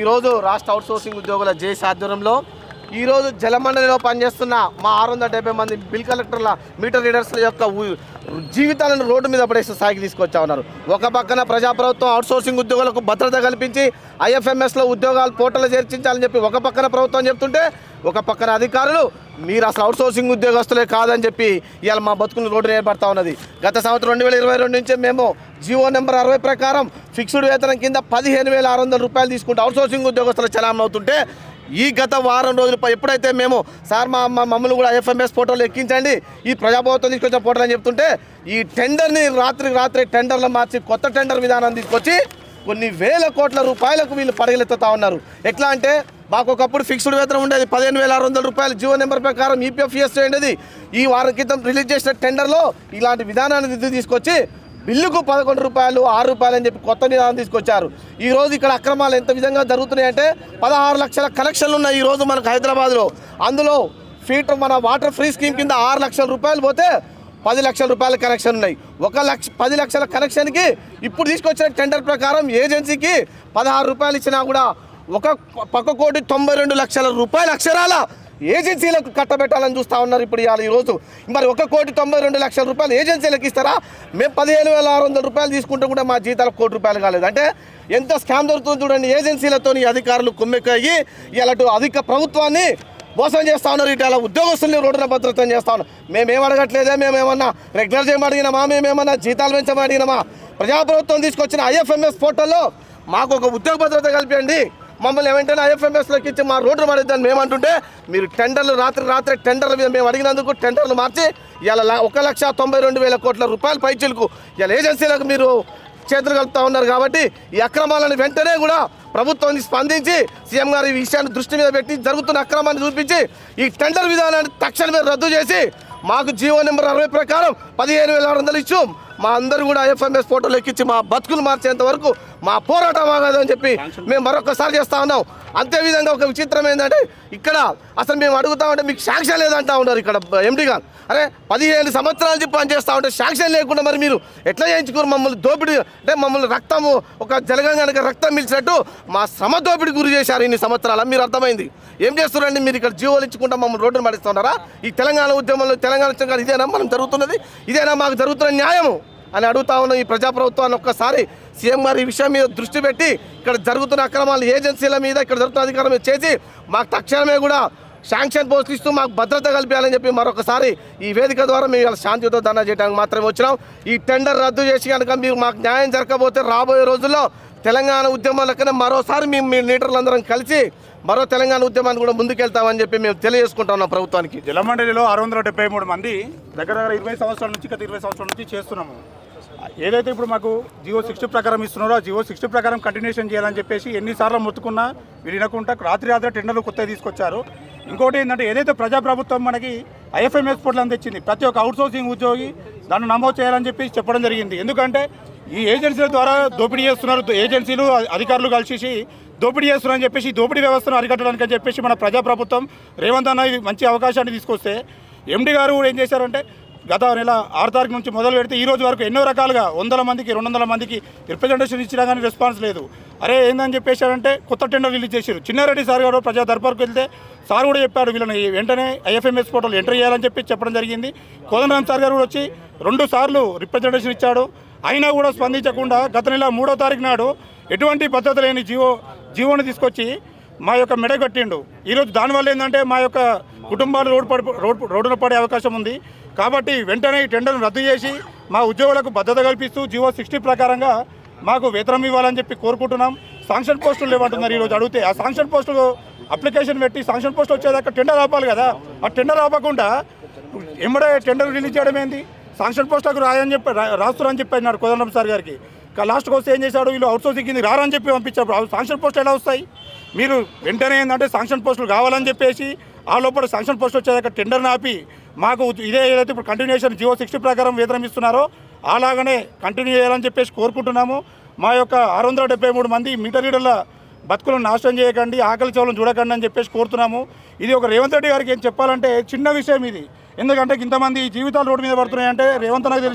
ఈరోజు రాష్ట్ర అవుట్సోర్సింగ్ ఉద్యోగుల జేఏసీ ఆధ్వర్యంలో ఈరోజు జలమండలిలో పనిచేస్తున్న మా 670 మంది బిల్ కలెక్టర్ల మీటర్ రీడర్స్ల యొక్క జీవితాలను రోడ్డు మీద పడేసే స్థాయికి తీసుకొచ్చా ఉన్నారు. ఒక పక్కన ప్రజాప్రభుత్వం అవుట్సోర్సింగ్ ఉద్యోగులకు భద్రత కల్పించి ఐఎఫ్ఎంఎస్లో ఉద్యోగాలు పోర్టల్లో చేర్చించాలని చెప్పి ఒక పక్కన ప్రభుత్వం చెప్తుంటే, ఒక పక్కన అధికారులు మీరు అసలు అవుట్సోర్సింగ్ ఉద్యోగస్తులే కాదని చెప్పి ఇవాళ మా బతుకులు రోడ్డు ఏర్పడతా ఉన్నది. గత సంవత్సరం 2022 నుంచి మేము జీవో నెంబర్ 60 ప్రకారం ఫిక్స్డ్ వేతనం కింద 15,600 రూపాయలు తీసుకుంటూ అవుట్సోర్సింగ్ ఉద్యోగస్తులు చలామణి అవుతుంటే, ఈ గత వారం రోజులు ఎప్పుడైతే మేము సార్ మమ్మల్ని కూడా ఐఎఫ్ఎంఎస్ పోర్టల్ ఎక్కించండి, ఈ ప్రజాప్రభుత్వం తీసుకొచ్చే పోర్టల్ అని చెప్తుంటే, ఈ టెండర్ని రాత్రి టెండర్లు మార్చి కొత్త టెండర్ విధానం తీసుకొచ్చి కొన్ని వేల కోట్ల రూపాయలకు వీళ్ళు పడగలెత్తుతా ఉన్నారు. ఎట్లా అంటే మాకు ఒకప్పుడు ఫిక్స్డ్ వేతనం ఉండేది 15,600 రూపాయలు జీవో నెంబర్ ప్రకారం ఈపీఎఫ్ఎస్ ఉండేది. ఈ వారం క్రితం రిలీజ్ చేసిన టెండర్లో ఇలాంటి విధానాన్ని తీసుకొచ్చి బిల్లుకు 11 రూపాయలు 6 రూపాయలు అని చెప్పి కొత్త విధానం తీసుకొచ్చారు. ఈరోజు ఇక్కడ అక్రమాలు ఎంత విధంగా జరుగుతున్నాయంటే 16 లక్షల కలెక్షన్లు ఉన్నాయి ఈరోజు మనకు హైదరాబాద్లో. అందులో మన వాటర్ ఫ్రీ స్కీమ్ కింద 6 లక్షల రూపాయలు పోతే 10 లక్షల రూపాయల కనెక్షన్ ఉన్నాయి. 10 లక్షల కనెక్షన్కి ఇప్పుడు తీసుకొచ్చిన టెండర్ ప్రకారం ఏజెన్సీకి 16 రూపాయలు ఇచ్చినా కూడా 1,92,00,000 రూపాయల అక్షరాల ఏజెన్సీలకు కట్టబెట్టాలని చూస్తూ ఉన్నారు. ఇప్పుడు ఈరోజు మరి 1,92,00,000 రూపాయలు ఏజెన్సీలకు ఇస్తారా? మేము 15,600 రూపాయలు తీసుకుంటూ కూడా మా జీతాలకు 1 కోటి రూపాయలు కాలేదు. అంటే ఎంత స్కామ్ జరుగుతుందో చూడండి. ఏజెన్సీలతో అధికారులు కుమ్మెక్కయ్యి ఇలాంటి అధిక ప్రభుత్వాన్ని మోసం చేస్తూ ఉన్నారు. ఇటు అలా ఉద్యోగస్తుల్ని రోడ్డున భద్రతం చేస్తా ఉన్నాం. మేమేం అడగట్లేదే, మేమేమన్నా రెగ్యులర్ చేయమడిగినామా, మేమేమన్నా జీతాలు పెంచమడిగినామా? ప్రజాప్రభుత్వం తీసుకొచ్చిన ఐఎఫ్ఎంఎస్ పోర్టల్లో మాకు ఒక ఉద్యోగ భద్రత కల్పించండి, మమ్మల్ని ఏమంటేనే ఐఎఫ్ఎంఎస్లోకి ఇచ్చి మా రోడ్డు పడేద్దని మేమంటుంటే, మీరు టెండర్లు రాత్రి టెండర్ల మీద మేము అడిగినందుకు టెండర్లు మార్చి ఇలా 1,92,000 కోట్ల రూపాయల పైచీలకు ఇలా ఏజెన్సీలకు మీరు చేతులు కలుపుతూ ఉన్నారు. కాబట్టి ఈ అక్రమాలను వెంటనే కూడా ప్రభుత్వాన్ని స్పందించి సీఎం గారు ఈ విషయాన్ని దృష్టి మీద పెట్టి జరుగుతున్న అక్రమాన్ని చూపించి ఈ టెండర్ విధానాన్ని తక్షణమే రద్దు చేసి మాకు జీవో నెంబర్ 60 ప్రకారం 15,600 ఇచ్చు మా అందరూ కూడా ఐఎఫ్ఎంఎస్ ఫోటోలు ఎక్కించి మా బతుకులు మార్చేంత వరకు మా పోరాటం ఆగదని చెప్పి మేము మరొకసారి చేస్తూ ఉన్నాం. అంతేవిధంగా ఒక విచిత్రం ఏంటంటే, ఇక్కడ అసలు మేము అడుగుతా ఉంటే మీకు శాంక్షన్ లేదంటా ఉన్నారు ఇక్కడ ఎండి గారు. అరే 15 సంవత్సరాల నుంచి పనిచేస్తూ ఉంటే శాంక్షన్ లేకుండా మరి మీరు ఎట్లా చేయించుకోరు? మమ్మల్ని దోపిడీ అంటే మమ్మల్ని రక్తము ఒక జలగంగానికి రక్తం మిల్చినట్టు మా శ్రమ దోపిడీ గురి చేశారు ఇన్ని సంవత్సరాలు. మీరు అర్థమైంది ఏం చేస్తున్నారండి? మీరు ఇక్కడ జీవోలు ఇచ్చుకుంటా మమ్మల్ని రోడ్డును పడిస్తున్నారా? ఈ తెలంగాణ ఉద్యమంలో తెలంగాణ ఇదేనా మనం జరుగుతున్నది? ఇదేనా మాకు జరుగుతున్న న్యాయము అని అడుగుతా ఉన్నాం. ఈ ప్రజాప్రభుత్వాన్ని ఒక్కసారి సీఎం గారు ఈ విషయం మీద దృష్టి పెట్టి ఇక్కడ జరుగుతున్న అక్రమాలు ఏజెన్సీల మీద ఇక్కడ జరుగుతున్న అధికారం మీద చేసి మాకు తక్షణమే కూడా శాంక్షన్ పోస్టులు ఇస్తూ మాకు భద్రత కల్పించాలని చెప్పి మరొకసారి ఈ వేదిక ద్వారా మేము ఇలా శాంతియుత ధర్నా చేయడానికి మాత్రమే వచ్చినాం. ఈ టెండర్ రద్దు చేసి కనుక మీరు మాకు న్యాయం జరగకపోతే రాబోయే రోజుల్లో తెలంగాణ ఉద్యమం లెక్కనే మరోసారి మేము మీ లీడర్లందరం కలిసి మరో తెలంగాణ ఉద్యమాన్ని కూడా ముందుకెళ్తామని చెప్పి మేము తెలియజేసుకుంటున్నాం ప్రభుత్వానికి. జలమండలిలో 673 మంది దగ్గర 20 సంవత్సరాల నుంచి గత 20 సంవత్సరాల నుంచి చేస్తున్నాము. ఏదైతే ఇప్పుడు మాకు జీవో 60 ప్రకారం ఇస్తున్నారో ఆ జీవో 60 ప్రకారం కంటిన్యూషన్ చేయాలని చెప్పేసి ఎన్నిసార్లు మొత్తుకున్నా వినకుండా రాత్రి టెండర్లు కొత్తగా తీసుకొచ్చారు. ఇంకోటి ఏంటంటే, ఏదైతే ప్రజాప్రభుత్వం మనకి ఐఎఫ్ఎంఎస్ పోర్టల్ తెచ్చింది, ప్రతి ఒక్క అవుట్సోర్సింగ్ ఉద్యోగి దాన్ని నమోదు చేయాలని చెప్పి చెప్పడం జరిగింది. ఎందుకంటే ఈ ఏజెన్సీల ద్వారా దోపిడీ చేస్తున్నారు, ఏజెన్సీలు అధికారులు కలిసి దోపిడీ చేస్తున్నారని చెప్పేసి దోపిడీ వ్యవస్థను అరికట్టడానికి అని చెప్పేసి మన ప్రజాప్రభుత్వం రేవంత్ అన్న ఇది మంచి అవకాశాన్ని తీసుకొస్తే, ఎండి గారు కూడా ఏం చేశారంటే గత నెల 6 తారీఖు నుంచి మొదలు పెడితే ఈ రోజు వరకు ఎన్నో రకాలుగా 100 మందికి 200 మందికి రిప్రజెంటేషన్ ఇచ్చినా కానీ రెస్పాన్స్ లేదు. అరే ఏందని చెప్పేశారంటే కొత్త టెండర్ రిలీజ్ చేశారు. చిన్నారెడ్డి సార్ గారు ప్రజా దర్బార్కి వెళ్తే సార్ కూడా చెప్పాడు వీళ్ళని వెంటనే ఐఎఫ్ఎంఎస్ పోర్టల్ ఎంటర్ చేయాలని చెప్పడం జరిగింది. కోదండరామ్ సార్ గారు కూడా వచ్చి 2 సార్లు రిప్రజెంటేషన్ ఇచ్చాడు. అయినా కూడా స్పందించకుండా గత నెల 3వ తారీఖు నాడు ఎటువంటి భద్రత లేని జీవోని తీసుకొచ్చి మా యొక్క మెడ కట్టిండు. ఈరోజు దానివల్ల ఏంటంటే మా యొక్క కుటుంబాలు రోడ్డున పడే అవకాశం ఉంది. కాబట్టి వెంటనే ఈ టెండర్ను రద్దు చేసి మా ఉద్యోగులకు భద్రత కల్పిస్తూ జీవో 60 ప్రకారంగా మాకు వేతనం ఇవ్వాలని చెప్పి కోరుకుంటున్నాం. శాంక్షన్ పోస్టులు లేవంటున్నారు. ఈరోజు అడిగితే ఆ శాంక్షన్ పోస్టులు అప్లికేషన్ పెట్టి శాంక్షన్ పోస్ట్ వచ్చేదాకా టెండర్ ఆపాలి కదా. ఆ టెండర్ ఆపకుండా ఎమ్మడే టెండర్ రిలీజ్ చేయడం ఏంది? శాంక్షన్ పోస్టులకు రాస్తున్నారని చెప్పి అన్నాడు కోదండరామ్ సార్ గారికి. లాస్ట్కి వస్తే ఏం చేశాడు, వీళ్ళు అవుట్సోర్సింగ్ కింద రారని చెప్పి పంపించారు. శాంక్షన్ పోస్టులు ఎలా వస్తాయి? మీరు వెంటనే ఏంటంటే శాంక్షన్ పోస్టులు కావాలని చెప్పేసి ఆ లోపల శాంక్షన్ పోస్ట్ వచ్చేదాకా టెండర్ని ఆపి మాకు ఇదే ఏదైతే ఇప్పుడు కంటిన్యూషన్ జీవో 60 ప్రకారం వేతనం ఇస్తున్నారో అలాగనే కంటిన్యూ చేయాలని చెప్పేసి కోరుకుంటున్నాము. మా యొక్క 673 మంది మీటర్ రీడర్ల బతుకులను నాశనం చేయకండి, ఆకలి చోళం చూడకండి అని చెప్పేసి కోరుతున్నాము. ఇది ఒక రేవంత్ రెడ్డి గారికి ఏం చెప్పాలంటే చిన్న విషయం ఇది. ఎందుకంటే ఇంతమంది జీవితాలు రోడ్డు మీద పడుతున్నాయంటే రేవంత్ అన్నకు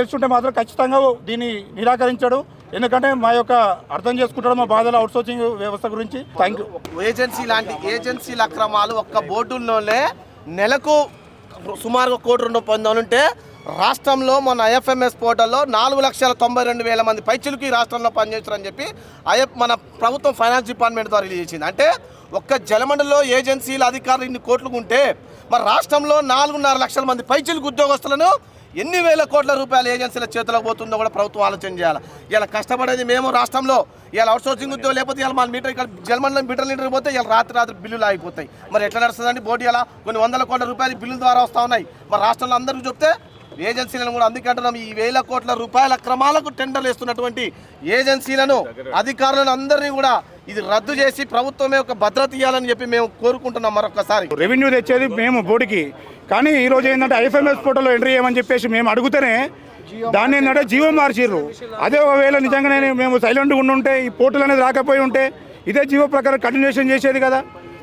తెలుసుంటే మాత్రం ఖచ్చితంగా దీన్ని నిరాకరించాడు. ఎందుకంటే మా యొక్క అర్థం చేసుకుంటాడు మా బాధలు అవుట్సోర్సింగ్ వ్యవస్థ గురించి. Thank you. ఏజెన్సీల అక్రమాలు ఒక్క బోర్డుల్లోనే నెలకు సుమారుగా 1.2 కోట్లు ఉంటే రాష్ట్రంలో మొన్న ఐఎఫ్ఎంఎస్ పోర్టల్లో 4,92,000 మంది పైచిలుకి ఈ రాష్ట్రంలో పనిచేస్తారని చెప్పి మన ప్రభుత్వం ఫైనాన్స్ డిపార్ట్మెంట్ ద్వారా రిలీజ్ చేసింది. అంటే ఒక్క జలమండలిలో ఏజెన్సీల అధికారులు ఇన్ని కోట్లు ఉంటే మరి రాష్ట్రంలో 4.5 లక్షల మంది పైచిలుకు ఉద్యోగస్తులను ఎన్ని వేల కోట్ల రూపాయల ఏజెన్సీల చేతిలోకి పోతుందో కూడా ప్రభుత్వం ఆలోచన చేయాలి. ఇలా కష్టపడేది మేము రాష్ట్రంలో, ఇలా అవుట్సోర్సింగ్ ఉద్యోగం లేకపోతే ఇలా మన మీటర్ ఇక్కడ జలమండలం మీటర్ లీటర్ పోతే ఇలా రాత్రి బిల్లులు ఆగిపోతాయి. మరి ఎట్లా నడుస్తుందండి బోర్డు? ఇలా కొన్ని 100 కోట్ల రూపాయలు బిల్లుల ద్వారా వస్తూ ఉన్నాయి. మరి రాష్ట్రంలో అందరికీ చెప్తే ఏజెన్సీలను కూడా అందుకే అంటున్నాం, ఈ 1,000 కోట్ల రూపాయల అక్రమాలకు టెండర్లు ఇస్తున్నటువంటి ఏజెన్సీలను అధికారులను అందరినీ కూడా ఇది రద్దు చేసి ప్రభుత్వమే ఒక భద్రత ఇవ్వాలని చెప్పి మేము కోరుకుంటున్నాం. మరొకసారి రెవెన్యూ తెచ్చేది మేము బోర్డుకి, కానీ ఈరోజు ఏంటంటే ఐఎఫ్ఎంఎస్ పోర్టల్లో ఎంట్రీ చేయమని చెప్పేసి మేము అడుగుతూనే దాన్ని ఏంటంటే జీవో మార్చిర్రు. అదే ఒకవేళ నిజంగానే మేము సైలెంట్గా ఉండుంటే ఈ పోర్టల్ అనేది రాకపోయి ఉంటే ఇదే జీవో ప్రకారం కంటిన్యూషన్ చేసేది కదా.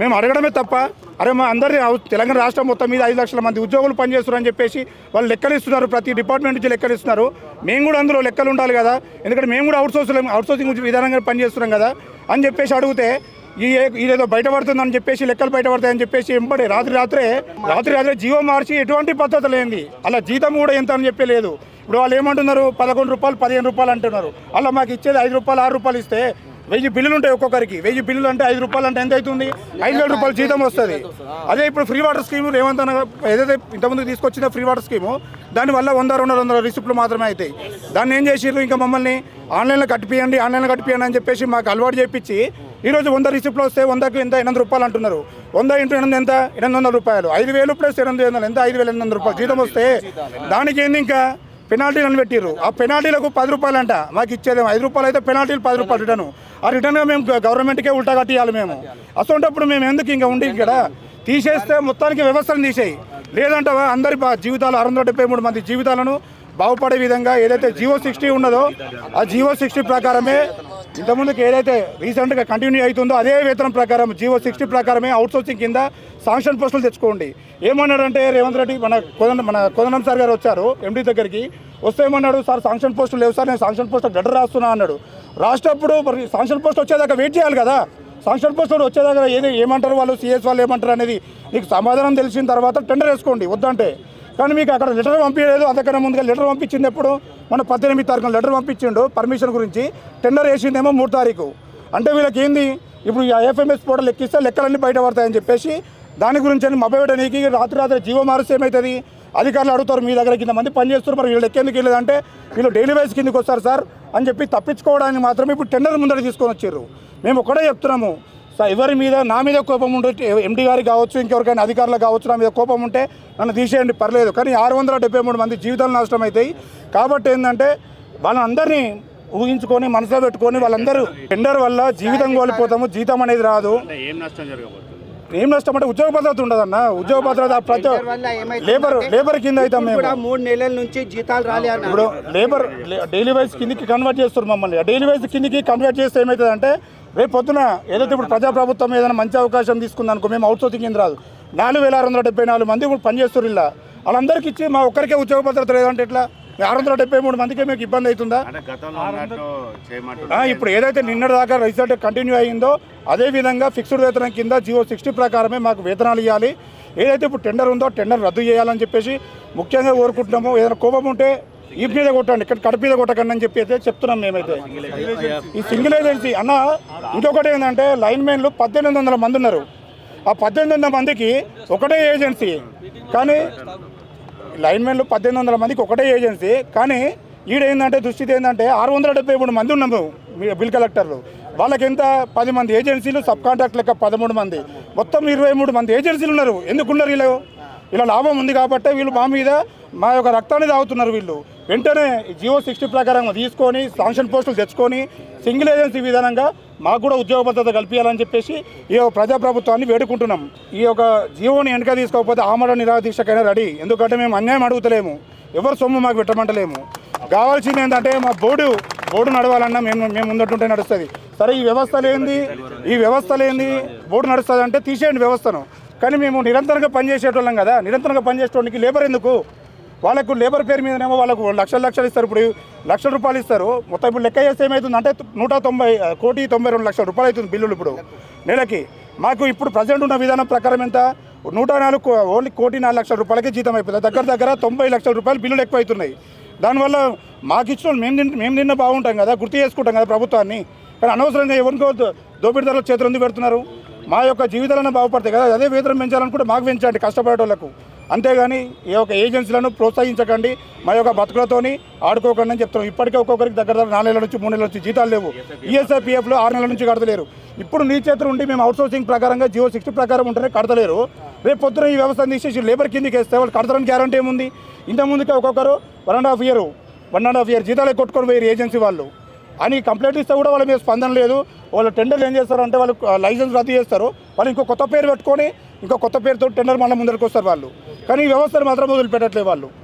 మేము అడగడమే తప్ప అరే మా అందరినీ తెలంగాణ రాష్ట్రం మొత్తం మీద 5 లక్షల మంది ఉద్యోగులు పనిచేస్తున్నారని చెప్పేసి వాళ్ళు లెక్కలు ఇస్తున్నారు, ప్రతి డిపార్ట్మెంట్ నుంచి లెక్కలు ఇస్తున్నారు. మేము కూడా అందులో లెక్కలు ఉండాలి కదా, ఎందుకంటే మేము కూడా అవుట్సోర్సింగ్ విధానంగా పనిచేస్తున్నాం కదా అని చెప్పేసి అడిగితే ఇదేదో బయటపడుతుందని చెప్పేసి లెక్కలు బయటపడతాయని చెప్పేసి ఎంబడి రాత్రి జీవో మార్చి ఎటువంటి పద్ధతి లేనిది అలా జీతం కూడా ఎంత అని చెప్పి లేదు. ఇప్పుడు వాళ్ళు ఏమంటున్నారు 11 రూపాయలు 15 రూపాయలు అంటున్నారు. అలా మాకు ఇచ్చేది 5 రూపాయలు 6 రూపాయలు ఇస్తే 1000 బిల్లులు ఉంటాయి ఒక్కొక్కరికి. 1000 బిల్లులు అంటే 5 రూపాయలు అంటే ఎంత అవుతుంది? 5,000 రూపాయలు జీతం వస్తుంది. అదే ఇప్పుడు ఫ్రీ వాటర్ స్కీమ్ రేవంత్ ఏదైతే ఇంతకుముందు తీసుకొచ్చిన ఫ్రీ వాటర్ స్కీము దానివల్ల 100-200 రిసిప్ట్లు మాత్రమే అవుతాయి. దాన్ని ఏం చేసిర్రు, ఇంకా మమ్మల్ని ఆన్లైన్లో కట్టిపియండి అని చెప్పేసి మాకు అలవాటు చేయించి ఈరోజు 100 రిసిప్ట్లు వస్తే 100కి ఎంత 800 రూపాయలు అంటున్నారు. 100 × 8 ఎంత 800 రూపాయలు. 5,000 ప్లస్ 800 ఎంత 5,800 రూపాయలు జీతం వస్తే దానికి ఏంది ఇంకా పెనాల్టీలను పెట్టిర్రు. ఆ పెనాల్టీలకు 10 రూపాయలు అంట, మాకు ఇచ్చేది 5 రూపాయలు అయితే పెనాల్టీలు 10 రూపాయలు రిటర్న్. ఆ రిటర్న్గా మేము గవర్నమెంట్కే ఉల్టా కట్టియాలి. మేము అసలుంటప్పుడు మేము ఎందుకు ఇంకా ఉండి ఇక్కడ తీసేస్తే మొత్తానికి వ్యవస్థను తీసేయి, లేదంటే అందరి జీవితాలు 673 మంది జీవితాలను బాగుపడే విధంగా ఏదైతే జీవో 60 ఉన్నదో ఆ జీవో 60 ప్రకారమే ఇంతకుముందుకు ఏదైతే రీసెంట్గా కంటిన్యూ అవుతుందో అదే వేతనం ప్రకారం జీవో 60 ప్రకారమే అవుట్సోర్సింగ్ కింద శాంక్షన్ పోస్టులు తెచ్చుకోండి. ఏమన్నాడంటే రేవంత్ రెడ్డి మన కోదండం సార్ గారు వచ్చారు ఎండీ దగ్గరికి, వస్తే ఏమన్నాడు, సార్ శాంక్షన్ పోస్టులు లేవు సార్, నేను శాంక్షన్ పోస్టులు లెటర్ రాస్తున్నా అన్నాడు. రాసేటప్పుడు మరి శాంక్షన్ పోస్ట్ వచ్చేదాకా వెయిట్ చేయాలి కదా. శాంక్షన్ పోస్టులు వచ్చేదాకా ఏమంటారు వాళ్ళు సిఎస్ వాళ్ళు ఏమంటారు అనేది మీకు సమాధానం తెలిసిన తర్వాత టెండర్ వేసుకోండి వద్దంటే. కానీ మీకు అక్కడ లెటర్ పంపించలేదు. అంతకన్నా ముందుగా లెటర్ పంపించింది ఎప్పుడు? మన 18 తారీఖున లెటర్ పంపించిండు పర్మిషన్ గురించి. టెండర్ వేసిందేమో 3 తారీఖు. అంటే వీళ్ళకి ఏంది, ఇప్పుడు ఈ ఐఎఫ్ఎంఎస్ పోర్టల్ ఎక్కిస్తే లెక్కలన్నీ బయట పడతాయని చెప్పేసి దాని గురించి అని మభ్యపెట్టడానికి రాత్రి జీవో మారిస్తే ఏమవుతుంది? అధికారులు అడుగుతారు, మీ దగ్గర కింద మంది పనిచేస్తారు, మరి వీళ్ళు ఎక్కేందుకు వెళ్ళలేదంటే వీళ్ళు డైలీ వైజ్ కిందకి వస్తారు సార్ అని చెప్పి తప్పించుకోవడానికి మాత్రమే ఇప్పుడు టెండర్ ముందర తీసుకొని వచ్చారు. మేము ఒకటే చెప్తున్నాము, ఎవరి మీద నా మీద కోపం ఉంటే ఎండీ గారికి కావచ్చు, ఇంకెవరికైనా అధికారులకు కావచ్చు, నా మీద కోపం ఉంటే నన్ను తీసేయండి పర్లేదు, కానీ 673 మంది జీవితాలు నష్టం అవుతాయి. కాబట్టి ఏంటంటే వాళ్ళందరినీ ఊహించుకొని మనసులో పెట్టుకొని వాళ్ళందరూ టెండర్ వల్ల జీవితం కోల్పోతాము, జీతం అనేది రాదు. ఏం నష్టం అంటే ఉద్యోగ భద్రత ఉండదన్న. ఉద్యోగ భద్రత ప్రతి లేబర్ కింద అవుతాం మేము. 3 నెలల నుంచి జీతాలు రాలే. ఇప్పుడు లేబర్ డైలీ వైజ్ కిందికి కన్వర్ట్ చేస్తారు మమ్మల్ని. డైలీ వైజ్ కిందికి కన్వర్ట్ చేస్తే ఏమవుతుంది అంటే రేపు పొద్దున ఏదైతే ఇప్పుడు ప్రజాప్రభుత్వం ఏదైనా మంచి అవకాశం తీసుకుందనుకో మేము అవుట్సోర్సింగ్ కింద రాదు. 4,674 మంది ఇప్పుడు పనిచేస్తారు. ఇలా వాళ్ళందరికీ ఇచ్చి మా ఒక్కరికే ఉద్యోగ భద్రత లేదంటే ఎట్లా? 673 మందికే మీకు ఇబ్బంది అవుతుందా? ఇప్పుడు ఏదైతే నిన్నటి దాకా రిజల్ట్ కంటిన్యూ అయ్యిందో అదే విధంగా ఫిక్స్డ్ వేతనం కింద జీవో 60 ప్రకారమే మాకు వేతనాలు ఇవ్వాలి. ఏదైతే ఇప్పుడు టెండర్ ఉందో టెండర్ రద్దు చేయాలని చెప్పేసి ముఖ్యంగా కోరుకుంటున్నాము. ఏదైనా కోపం ఉంటే ఈ మీద కొట్టండి, ఇక్కడ కడుపు మీద కొట్టకండి అని చెప్పి అయితే చెప్తున్నాం మేమైతే. ఈ సింగిల్ ఏజెన్సీ అన్న ఇంకొకటి ఏంటంటే లైన్మెన్లు 1,800 మంది ఉన్నారు. ఆ 1,800 మందికి ఒకటే ఏజెన్సీ, కానీ లైన్మెన్లు 1,800 మందికి ఒకటే ఏజెన్సీ, కానీ ఈడేందంటే దుస్థితి ఏంటంటే 673 మంది ఉన్నాము బిల్ కలెక్టర్లు. వాళ్ళకి ఎంత 10 మంది ఏజెన్సీలు, సబ్ కాంట్రాక్ట్ లెక్క 13 మంది, మొత్తం 23 మంది ఏజెన్సీలు ఉన్నారు. ఎందుకున్నారు వీళ్ళు? ఇలా లాభం ఉంది కాబట్టి వీళ్ళు మా మీద మా యొక్క రక్తాన్ని తాగుతున్నారు. వీళ్ళు వెంటనే జీవో 60 ప్రకారం తీసుకొని శాంక్షన్ పోస్టులు తెచ్చుకొని సింగిల్ ఏజెన్సీ విధానంగా మాకు కూడా ఉద్యోగ భద్రత కల్పించాలని చెప్పేసి ఈ ప్రజాప్రభుత్వాన్ని వేడుకుంటున్నాం. ఈ యొక్క జీవోని వెనక తీసుకోకపోతే ఆమరణ నిరాదీక్షకైనా రెడీ. ఎందుకంటే మేము అన్యాయం అడుగుతలేము, ఎవరు సొమ్ము మాకు పెట్టమంటలేము. కావాల్సింది ఏంటంటే మా బోర్డు నడవాలన్నా మేము ముందటుంటే నడుస్తుంది. సరే ఈ వ్యవస్థ లేనిది బోర్డు నడుస్తుంది అంటే తీసేయండి వ్యవస్థను. కానీ మేము నిరంతరంగా పనిచేసేటోళ్ళం కదా, నిరంతరంగా పనిచేసేటోళ్ళకి లేబర్ ఎందుకు? వాళ్ళకు లేబర్ పేరు మీదనేమో వాళ్ళకు లక్షలు ఇస్తారు. ఇప్పుడు ₹1,00,000 ఇస్తారు. మొత్తం ఇప్పుడు లెక్క చేస్తే ఏమవుతుంది అంటే 1,92 లక్షల అవుతుంది బిల్లులు ఇప్పుడు నెలకి. మాకు ఇప్పుడు ప్రజెంట్ ఉన్న విధానం ప్రకారం ఎంత 104 ఓన్లీ ₹1,04,00,000 జీతం అయిపోతుంది. దగ్గర ₹90 లక్షల బిల్లులు ఎక్కువ అవుతున్నాయి. దానివల్ల మాకు ఇచ్చిన మేము నిన్న బాగుంటాం కదా, గుర్తు చేసుకుంటాం కదా ప్రభుత్వాన్ని. కానీ అనవసరంగా ఎవరికో దోపిడీదారుల చేతులు ఎందుకు పెడుతున్నారు? మా యొక్క జీవితాలను బాగుపడతాయి కదా, అదే వేతనం పెంచాలనుకుంటే మాకు పెంచండి కష్టపడేటోళ్లకు. అంతేగాని ఈ యొక్క ఏజెన్సీలను ప్రోత్సహించకండి, మా యొక్క బతుకులతోని ఆడుకోకండి అని చెప్తున్నాం. ఇప్పటికే ఒక్కొక్కరికి దగ్గర 4 నెలల నుంచి 3 నెలల నుంచి జీతాలు లేవు. ఈఎస్ఐ పిఎఫ్లో 6 నెలల నుంచి కడతలేరు. ఇప్పుడు నీ చేతులు ఉండి మేము అవుట్సోర్సింగ్ ప్రకారంగా జియో 60 ప్రకారం ఉంటేనే కడతలేరు. రేపు పొద్దున ఈ వ్యవస్థను తీసేసి లేబర్ కిందకి వేస్తే వాళ్ళు కడతారని గ్యారంటీ ఏముంది? ఇంతకుముందుకే ఒక్కొక్కరు 1.5 ఇయర్ జీతాలు కొట్టుకొని పోయారు ఏజెన్సీ వాళ్ళు అని కంప్లైంట్ ఇస్తే కూడా వాళ్ళ మీద స్పందన లేదు. వాళ్ళు టెండర్లు ఏం చేస్తారంటే వాళ్ళు లైసెన్స్ రద్దు చేస్తారు, వాళ్ళు ఇంకో కొత్త పేరు పెట్టుకొని ఇంకో కొత్త పేరుతో టెండర్ మళ్ళీ ముందరికి వస్తారు వాళ్ళు. కానీ ఈ వ్యవస్థను మాత్రం వదిలిపెట్టట్లేదు వాళ్ళు.